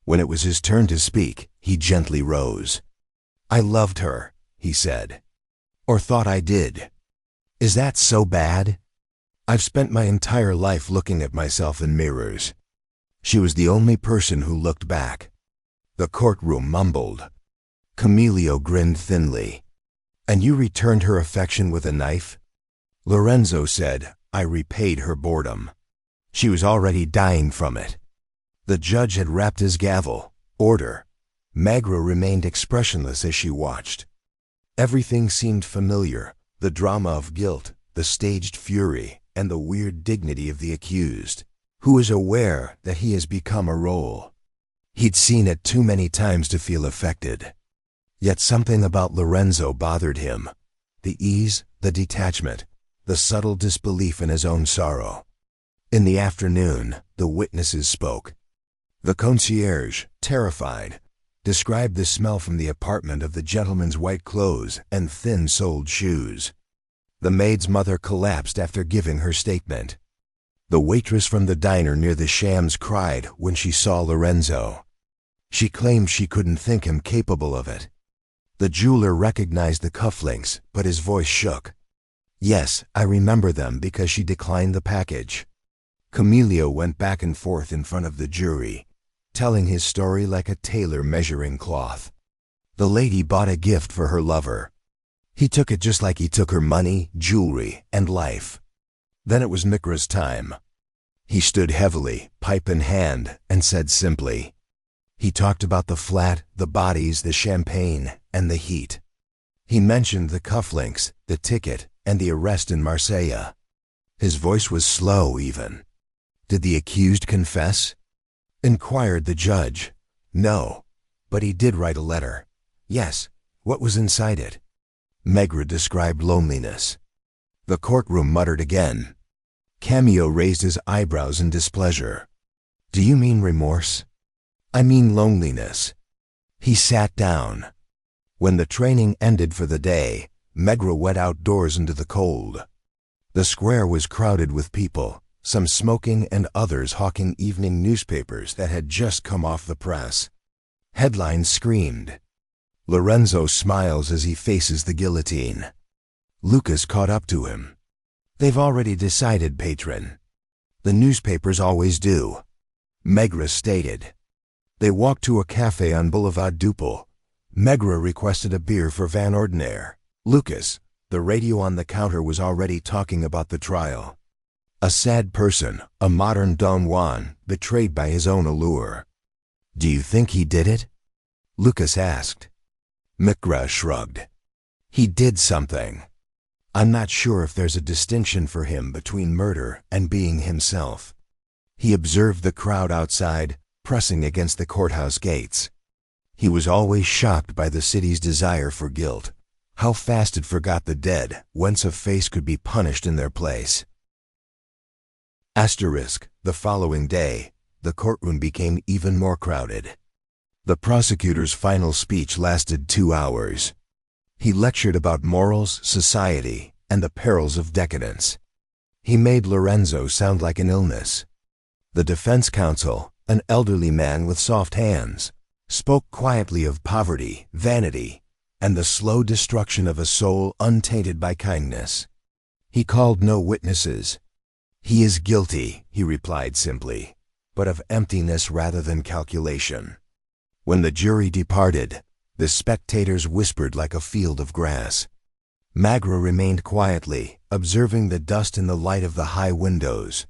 When it was his turn to speak, he gently rose. "I loved her," he said. "Or thought I did. Is that so bad? I've spent my entire life looking at myself in mirrors." She was the only person who looked back. The courtroom mumbled. Camilio grinned thinly. "And you returned her affection with a knife?" Lorenzo said, "I repaid her boredom. She was already dying from it." The judge had rapped his gavel. Order. Maigret remained expressionless as she watched. Everything seemed familiar, the drama of guilt, the staged fury, and the weird dignity of the accused, who is aware that he has become a role. He'd seen it too many times to feel affected. Yet something about Lorenzo bothered him. The ease, the detachment, the subtle disbelief in his own sorrow. In the afternoon, the witnesses spoke. The concierge, terrified, described the smell from the apartment of the gentleman's white clothes and thin-soled shoes. The maid's mother collapsed after giving her statement. The waitress from the diner near the Shams cried when she saw Lorenzo. She claimed she couldn't think him capable of it. The jeweler recognized the cufflinks, but his voice shook. Yes, I remember them because she declined the package. Camilio went back and forth in front of the jury, telling his story like a tailor measuring cloth. The lady bought a gift for her lover. He took it just like he took her money, jewelry, and life. Then it was Mikra's time. He stood heavily, pipe in hand, and said simply. He talked about the flat, the bodies, the champagne, and the heat. He mentioned the cufflinks, the ticket, and the arrest in Marseille. His voice was slow even. Did the accused confess? Inquired the judge. No, but he did write a letter. Yes, what was inside it? Maigret described loneliness. The courtroom muttered again. Camillo raised his eyebrows in displeasure. Do you mean remorse? I mean loneliness. He sat down. When the training ended for the day, Maigret went outdoors into the cold. The square was crowded with people, some smoking and others hawking evening newspapers that had just come off the press. Headlines screamed. Lorenzo smiles as he faces the guillotine. Lucas caught up to him. They've already decided, patron. The newspapers always do. Maigret stated. They walked to a café on Boulevard Duple. Maigret requested a beer for Van Ordinaire. Lucas, the radio on the counter, was already talking about the trial. A sad person, a modern Don Juan, betrayed by his own allure. Do you think he did it? Lucas asked. Maigret shrugged. He did something. I'm not sure if there's a distinction for him between murder and being himself. He observed the crowd outside, pressing against the courthouse gates. He was always shocked by the city's desire for guilt, how fast it forgot the dead, whence a face could be punished in their place. The following day, the courtroom became even more crowded. The prosecutor's final speech lasted 2 hours. He lectured about morals, society, and the perils of decadence. He made Lorenzo sound like an illness. The defense counsel, an elderly man with soft hands, spoke quietly of poverty, vanity, and the slow destruction of a soul untainted by kindness. He called no witnesses. He is guilty, he replied simply, but of emptiness rather than calculation. When the jury departed, the spectators whispered like a field of grass. Maigret remained quietly, observing the dust in the light of the high windows.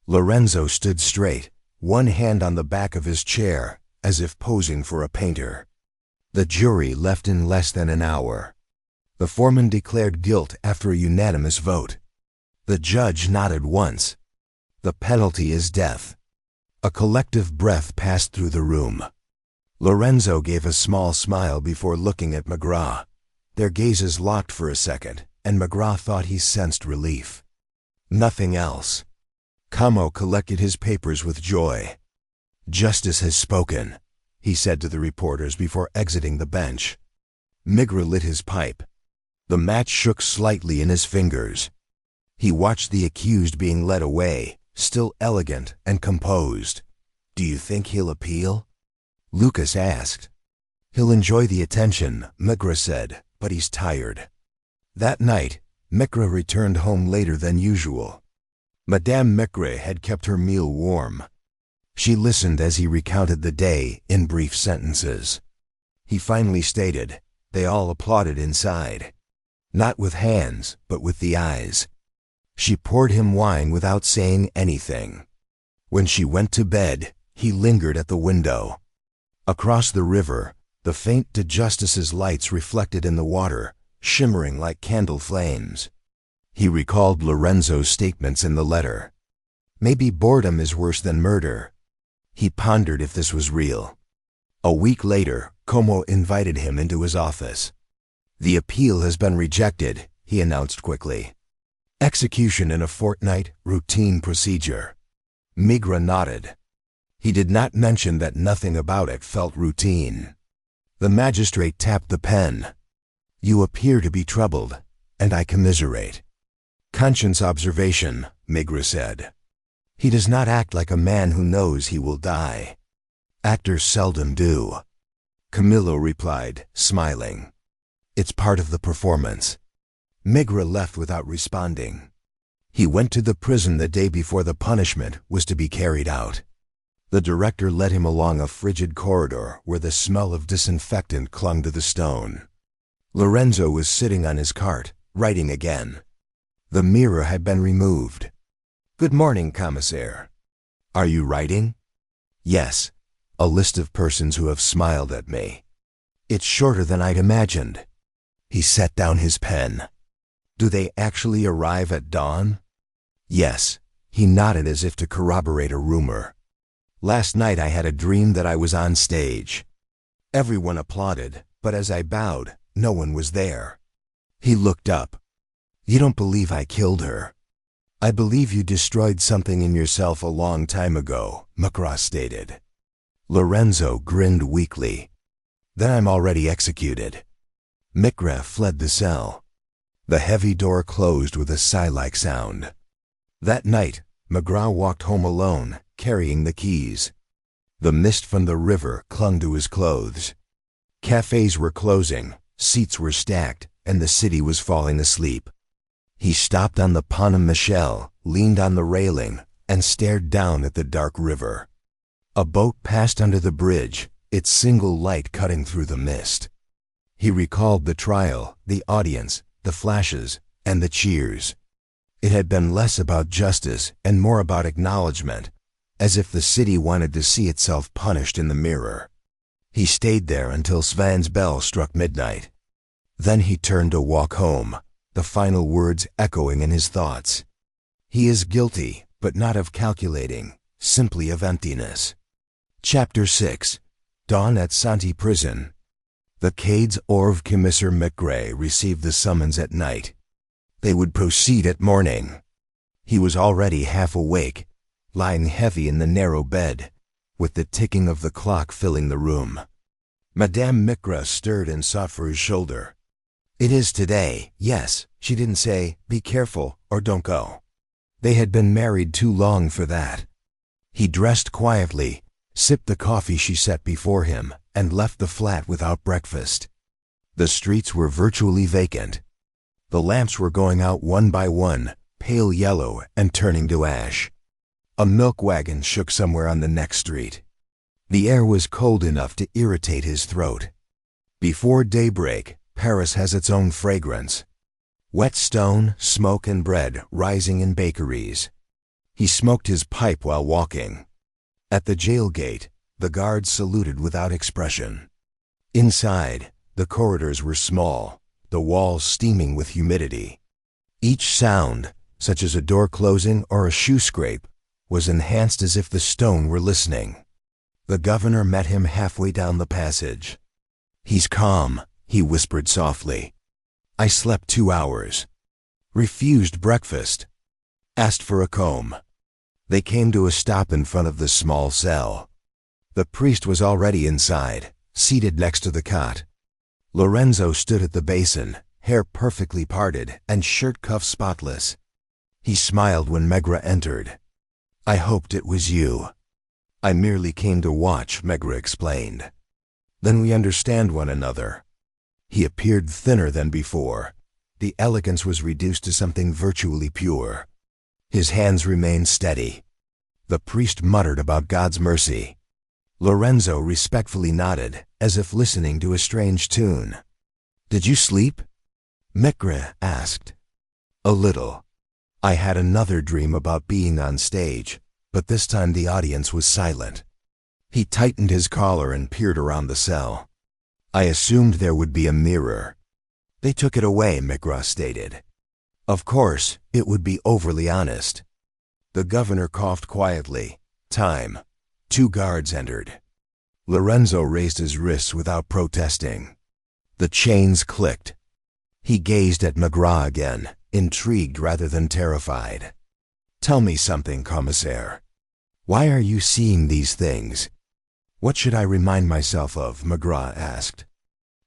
Lorenzo stood straight, one hand on the back of his chair, as if posing for a painter. The jury left in less than an hour. The foreman declared guilt after a unanimous vote. The judge nodded once. The penalty is death. A collective breath passed through the room. Lorenzo gave a small smile before looking at Maigret. Their gazes locked for a second, and Maigret thought he sensed relief. Nothing else. Camo collected his papers with joy. Justice has spoken, he said to the reporters before exiting the bench. Maigret lit his pipe. The match shook slightly in his fingers. He watched the accused being led away, still elegant and composed. Do you think he'll appeal? Lucas asked. He'll enjoy the attention, Maigret said, but he's tired. That night, Maigret returned home later than usual. Madame Maigret had kept her meal warm. She listened as he recounted the day in brief sentences. He finally stated, they all applauded inside. Not with hands, but with the eyes. She poured him wine without saying anything. When she went to bed, he lingered at the window. Across the river, the faint de Justice's lights reflected in the water, shimmering like candle flames. He recalled Lorenzo's statements in the letter. Maybe boredom is worse than murder. He pondered if this was real. A week later, Como invited him into his office. "The appeal has been rejected," he announced quickly. "Execution in a fortnight, routine procedure." Maigret nodded. He did not mention that nothing about it felt routine. The magistrate tapped the pen. "You appear to be troubled, and I commiserate." "Conscience observation," Maigret said. "He does not act like a man who knows he will die. Actors seldom do." Camillo replied, smiling. "It's part of the performance." Maigret left without responding. He went to the prison the day before the punishment was to be carried out. The director led him along a frigid corridor where the smell of disinfectant clung to the stone. Lorenzo was sitting on his cart, writing again. The mirror had been removed. "Good morning, commissaire." "Are you writing?" "Yes. A list of persons who have smiled at me. It's shorter than I'd imagined." He set down his pen. "Do they actually arrive at dawn?" "Yes." He nodded as if to corroborate a rumor. "Last night I had a dream that I was on stage. Everyone applauded, but as I bowed, no one was there." He looked up. "You don't believe I killed her?" "I believe you destroyed something in yourself a long time ago," Maigret stated. Lorenzo grinned weakly. "Then I'm already executed." Maigret fled the cell. The heavy door closed with a sigh-like sound. That night, Maigret walked home alone, carrying the keys. The mist from the river clung to his clothes. Cafés were closing, seats were stacked, and the city was falling asleep. He stopped on the Pont Michel, leaned on the railing, and stared down at the dark river. A boat passed under the bridge, its single light cutting through the mist. He recalled the trial, the audience, the flashes, and the cheers. It had been less about justice and more about acknowledgement, as if the city wanted to see itself punished in the mirror. He stayed there until Svan's bell struck midnight. Then he turned to walk home, the final words echoing in his thoughts. He is guilty, but not of calculating, simply of emptiness. Chapter 6. Dawn at Santi Prison. The Quais d'Orve Commissaire Maigret received the summons at night. They would proceed at morning. He was already half awake, lying heavy in the narrow bed, with the ticking of the clock filling the room. Madame Maigret stirred and sought for his shoulder. "It is today, yes," she didn't say, "be careful, or don't go." They had been married too long for that. He dressed quietly, sipped the coffee she set before him, and left the flat without breakfast. The streets were virtually vacant. The lamps were going out one by one, pale yellow and turning to ash. A milk wagon shook somewhere on the next street. The air was cold enough to irritate his throat. Before daybreak, Paris has its own fragrance. Wet stone, smoke, and bread rising in bakeries. He smoked his pipe while walking. At the jail gate, the guards saluted without expression. Inside, the corridors were small, the walls steaming with humidity. Each sound, such as a door closing or a shoe scrape, was enhanced as if the stone were listening. The governor met him halfway down the passage. "He's calm," he whispered softly. "I slept 2 hours. Refused breakfast. Asked for a comb." They came to a stop in front of the small cell. The priest was already inside, seated next to the cot. Lorenzo stood at the basin, hair perfectly parted and shirt cuffs spotless. He smiled when Maigret entered. "I hoped it was you." "I merely came to watch," Maigret explained. "Then we understand one another." He appeared thinner than before. The elegance was reduced to something virtually pure. His hands remained steady. The priest muttered about God's mercy. Lorenzo respectfully nodded, as if listening to a strange tune. "Did you sleep?" Maigret asked. "A little. I had another dream about being on stage, but this time the audience was silent." He tightened his collar and peered around the cell. "I assumed there would be a mirror." "They took it away," Maigret stated. "Of course, it would be overly honest." The governor coughed quietly. "Time. 2 guards entered. Lorenzo raised his wrists without protesting. The chains clicked. He gazed at Maigret again, intrigued rather than terrified. "Tell me something, commissaire. Why are you seeing these things?" "What should I remind myself of?" Maigret asked.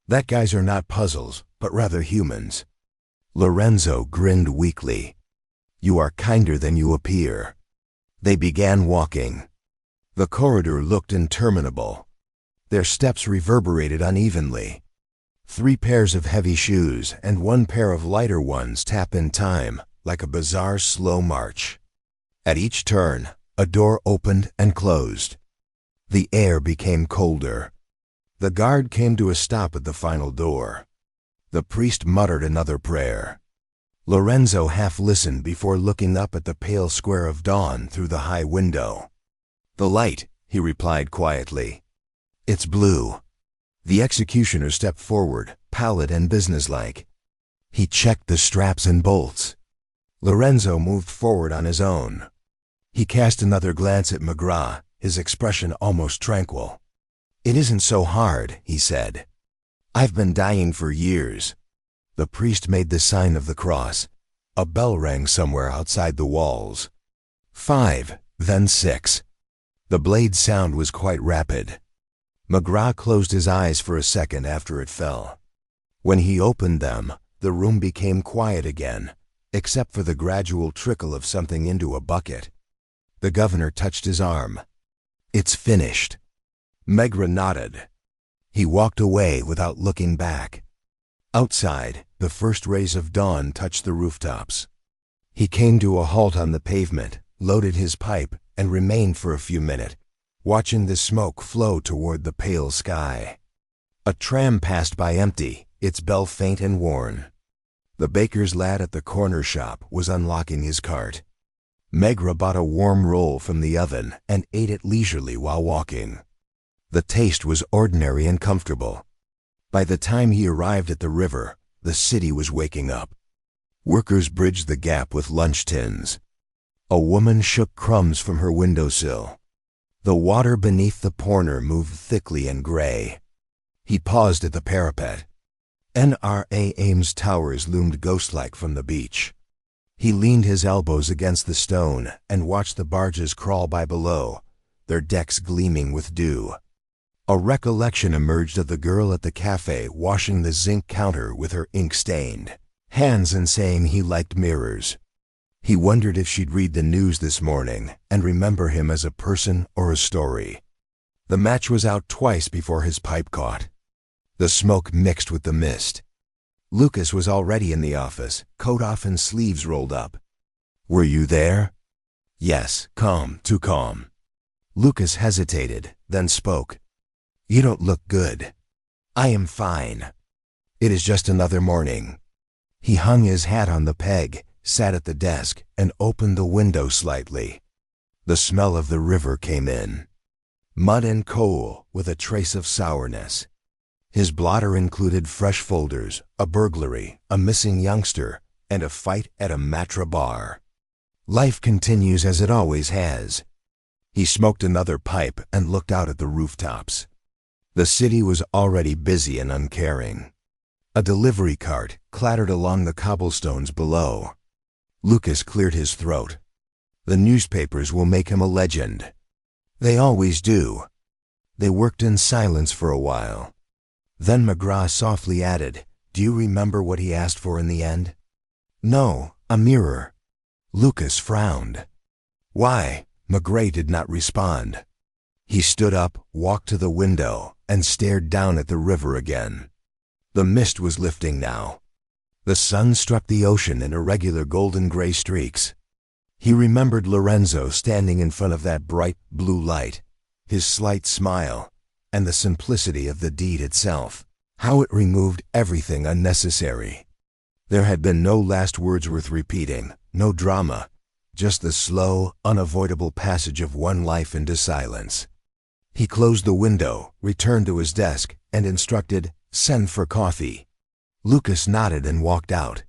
"That guys are not puzzles, but rather humans." Lorenzo grinned weakly. "You are kinder than you appear." They began walking. The corridor looked interminable. Their steps reverberated unevenly. 3 pairs of heavy shoes and 1 pair of lighter ones tap in time, like a bizarre slow march. At each turn, a door opened and closed. The air became colder. The guard came to a stop at the final door. The priest muttered another prayer. Lorenzo half listened before looking up at the pale square of dawn through the high window. "The light," he replied quietly. "It's blue." The executioner stepped forward, pallid and businesslike. He checked the straps and bolts. Lorenzo moved forward on his own. He cast another glance at Maigret, his expression almost tranquil. "It isn't so hard," he said. "I've been dying for years." The priest made the sign of the cross. A bell rang somewhere outside the walls. 5, then 6. The blade's sound was quite rapid. Maigret closed his eyes for a second after it fell. When he opened them, the room became quiet again, except for the gradual trickle of something into a bucket. The governor touched his arm. "It's finished." Maigret nodded. He walked away without looking back. Outside, the first rays of dawn touched the rooftops. He came to a halt on the pavement, loaded his pipe, and remained for a few minutes, watching the smoke flow toward the pale sky. A tram passed by empty, its bell faint and worn. The baker's lad at the corner shop was unlocking his cart. Maigret bought a warm roll from the oven and ate it leisurely while walking. The taste was ordinary and comfortable. By the time he arrived at the river, the city was waking up. Workers bridged the gap with lunch tins. A woman shook crumbs from her windowsill. The water beneath the Porner moved thickly and gray. He paused at the parapet. NRA Ames towers loomed ghost-like from the beach. He leaned his elbows against the stone and watched the barges crawl by below, their decks gleaming with dew. A recollection emerged of the girl at the cafe washing the zinc counter with her ink-stained hands and saying he liked mirrors. He wondered if she'd read the news this morning and remember him as a person or a story. The match was out twice before his pipe caught. The smoke mixed with the mist. Lucas was already in the office, coat off and sleeves rolled up. "Were you there?" "Yes, calm, too calm." Lucas hesitated, then spoke. "You don't look good." "I am fine. It is just another morning." He hung his hat on the peg, sat at the desk, and opened the window slightly. The smell of the river came in. Mud and coal, with a trace of sourness. His blotter included fresh folders, a burglary, a missing youngster, and a fight at a Matra bar. Life continues as it always has. He smoked another pipe and looked out at the rooftops. The city was already busy and uncaring. A delivery cart clattered along the cobblestones below. Lucas cleared his throat. The newspapers will make him a legend. They always do. They worked in silence for a while. Then Maigret softly added, "Do you remember what he asked for in the end?" "No, a mirror." Lucas frowned. "Why?" Maigret did not respond. He stood up, walked to the window, and stared down at the river again. The mist was lifting now. The sun struck the ocean in irregular golden-gray streaks. He remembered Lorenzo standing in front of that bright blue light, his slight smile, and the simplicity of the deed itself, how it removed everything unnecessary. There had been no last words worth repeating, no drama, just the slow, unavoidable passage of one life into silence. He closed the window, returned to his desk, and instructed, "Send for coffee." Lucas nodded and walked out.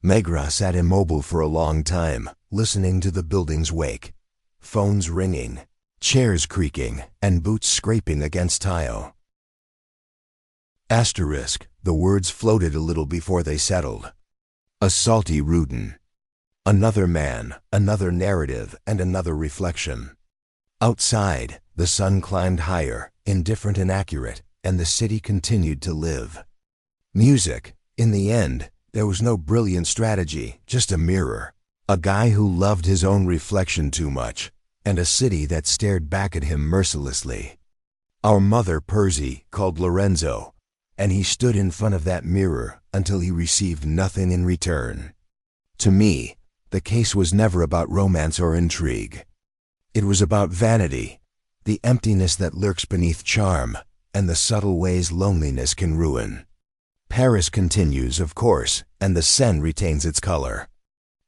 Maigret sat immobile for a long time, listening to the building's wake. Phones ringing. chairs creaking and boots scraping against tile. Asterisk, the words floated a little before they settled. A salty Rudin. Another man, another narrative, and another reflection. Outside, the sun climbed higher, indifferent and accurate, and the city continued to live. Music. In the end, there was no brilliant strategy, just a mirror. A guy who loved his own reflection too much, and a city that stared back at him mercilessly. Our mother Percy called Lorenzo, and he stood in front of that mirror until he received nothing in return. To me, the case was never about romance or intrigue. It was about vanity, the emptiness that lurks beneath charm, and the subtle ways loneliness can ruin. Paris continues, of course, and the Seine retains its color.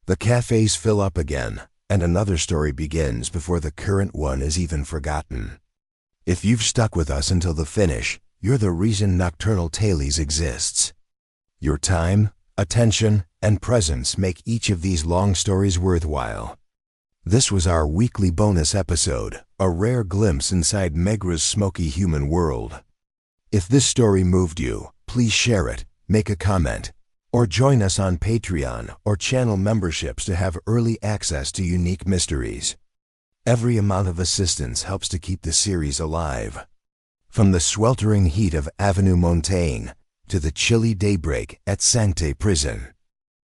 The cafés fill up again, and another story begins before the current one is even forgotten. If you've stuck with us until the finish, you're the reason Nocturnal Tales exists. Your time, attention, and presence make each of these long stories worthwhile. This was our weekly bonus episode, a rare glimpse inside Megre's smoky human world. If this story moved you, please share it, make a comment, or join us on Patreon or channel memberships to have early access to unique mysteries. Every amount of assistance helps to keep the series alive. From the sweltering heat of Avenue Montaigne to the chilly daybreak at Sancté Prison,